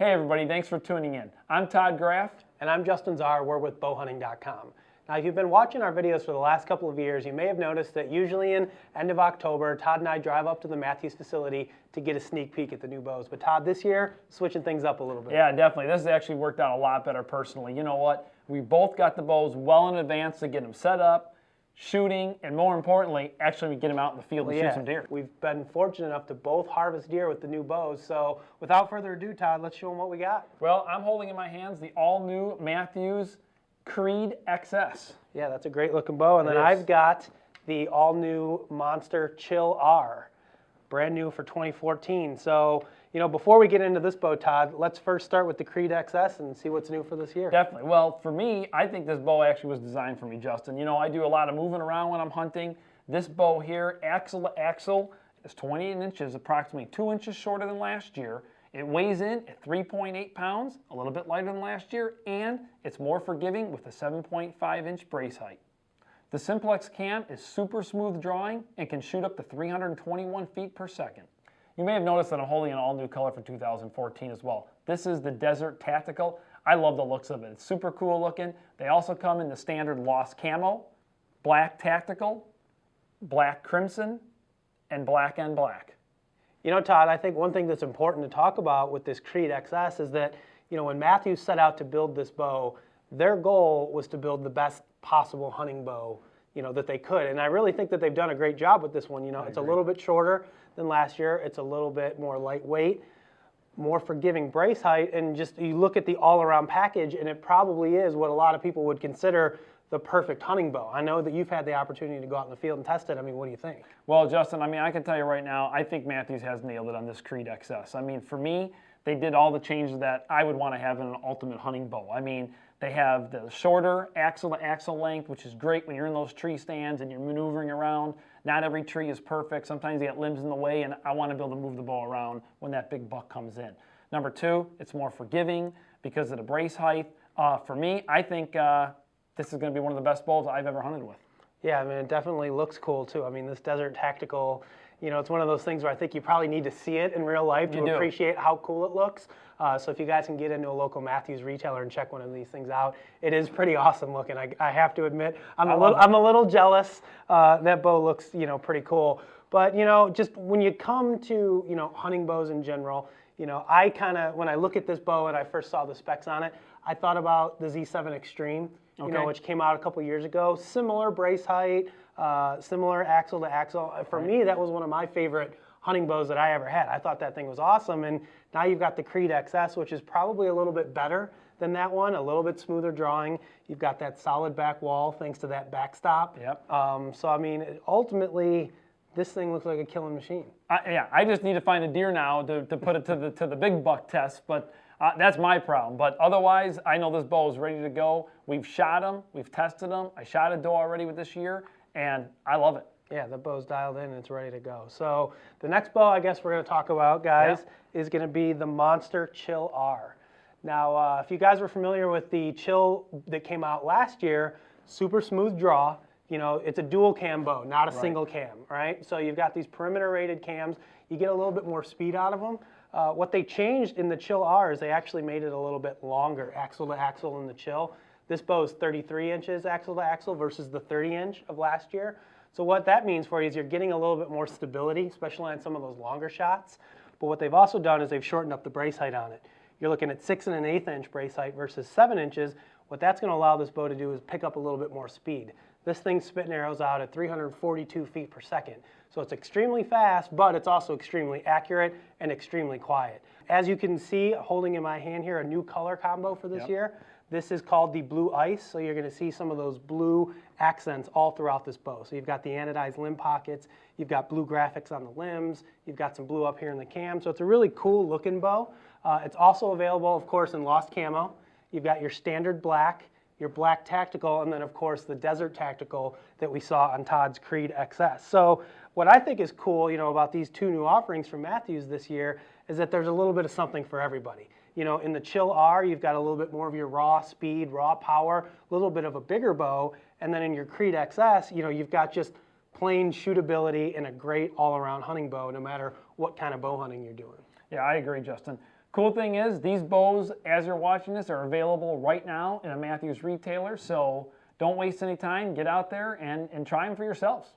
Hey everybody, thanks for tuning in. I'm Todd Graff. And I'm Justin Czar, we're with bowhunting.com. Now if you've been watching our videos for the last couple of years, you may have noticed that usually in end of October, Todd and I drive up to the Mathews facility to get a sneak peek at the new bows. But Todd, this year, switching things up a little bit. Yeah, definitely. This has actually worked out a lot better personally. You know what? We both got the bows well in advance to get them set up, shooting, and more importantly, actually get them out in the field and shoot some deer. We've been fortunate enough to both harvest deer with the new bows. So without further ado, Todd, let's show them what we got. Well, I'm holding in my hands the all-new Mathews Creed XS. Yeah, that's a great looking bow. And then I've got the all-new Monster Chill R, brand new for 2014. So, you know, before we get into this bow, Todd, let's first start with the Creed XS and see what's new for this year. Definitely. Well, for me, I think this bow actually was designed for me, Justin. You know, I do a lot of moving around when I'm hunting. This bow here, axle to axle, is 28 inches, approximately 2 inches shorter than last year. It weighs in at 3.8 pounds, a little bit lighter than last year, and it's more forgiving with a 7.5-inch brace height. The Simplex cam is super smooth drawing and can shoot up to 321 feet per second. You may have noticed that I'm holding an all-new color for 2014 as well. This is the Desert Tactical. I love the looks of it. It's super cool looking. They also come in the standard Lost Camo, Black Tactical, Black Crimson, and Black and Black. You know, Todd, I think one thing that's important to talk about with this Creed XS is that, you know, when Mathews set out to build this bow, their goal was to build the best possible hunting bow, you know, that they could. And I really think that they've done a great job with this one. You know, it's a little bit shorter than last year. It's a little bit more lightweight, more forgiving brace height, and just you look at the all-around package, and it probably is what a lot of people would consider the perfect hunting bow. I know that you've had the opportunity to go out in the field and test it. I mean, what do you think? Well, Justin, I mean, I can tell you right now, I think Mathews has nailed it on this Creed XS. I mean, for me, they did all the changes that I would want to have in an ultimate hunting bow. I mean, they have the shorter axle-to-axle length, which is great when you're in those tree stands and you're maneuvering around. Not every tree is perfect. Sometimes you get limbs in the way, and I want to be able to move the bow around when that big buck comes in. Number two, it's more forgiving because of the brace height. For me, I think this is going to be one of the best bows I've ever hunted with. Yeah, I mean, it definitely looks cool too. I mean, this Desert Tactical, you know, it's one of those things where I think you probably need to see it in real life to appreciate how cool it looks. So if you guys can get into a local Mathews retailer and check one of these things out, it is pretty awesome looking. I have to admit, I'm a little jealous. That bow looks, you know, pretty cool. But, you know, just when you come to, you know, hunting bows in general, you know, I kind of, when I look at this bow and I first saw the specs on it, I thought about the Z7 Extreme, you know, which came out a couple years ago. Similar brace height, similar axle to axle. For me, that was one of my favorite hunting bows that I ever had. I thought that thing was awesome. And now you've got the Creed XS, which is probably a little bit better than that one, a little bit smoother drawing. You've got that solid back wall thanks to that backstop. Yep. So, I mean, ultimately, this thing looks like a killing machine. Yeah, I just need to find a deer now to put it to the big buck test, but that's my problem. But otherwise, I know this bow is ready to go. We've shot them, we've tested them. I shot a doe already with this year, and I love it. Yeah, the bow's dialed in and it's ready to go. So the next bow I guess we're going to talk about, guys, is going to be the Monster Chill R. Now, if you guys were familiar with the Chill that came out last year, super smooth draw. You know, it's a dual cam bow, not a single cam, right? So you've got these perimeter rated cams. You get a little bit more speed out of them. What they changed in the Chill R is they actually made it a little bit longer, axle to axle in the Chill. This bow is 33 inches axle to axle versus the 30-inch of last year. So what that means for you is you're getting a little bit more stability, especially on some of those longer shots. But what they've also done is they've shortened up the brace height on it. You're looking at 6 1/8 inch brace height versus 7 inches. What that's going to allow this bow to do is pick up a little bit more speed. This thing's spitting arrows out at 342 feet per second. So it's extremely fast, but it's also extremely accurate and extremely quiet. As you can see, holding in my hand here, a new color combo for this year. This is called the Blue Ice, so you're going to see some of those blue accents all throughout this bow. So you've got the anodized limb pockets, you've got blue graphics on the limbs, you've got some blue up here in the cam. So it's a really cool looking bow. It's also available, of course, in Lost Camo. You've got your standard black, your Black Tactical, and then of course the Desert Tactical that we saw on Todd's Creed XS. So what I think is cool, you know, about these two new offerings from Mathews this year is that there's a little bit of something for everybody. You know, in the Chill R, you've got a little bit more of your raw speed, raw power, a little bit of a bigger bow, and then in your Creed XS, you know, you've got just plain shootability and a great all-around hunting bow, no matter what kind of bow hunting you're doing. Yeah, I agree, Justin. Cool thing is, these bows, as you're watching this, are available right now in a Mathews retailer, so don't waste any time. Get out there and try them for yourselves.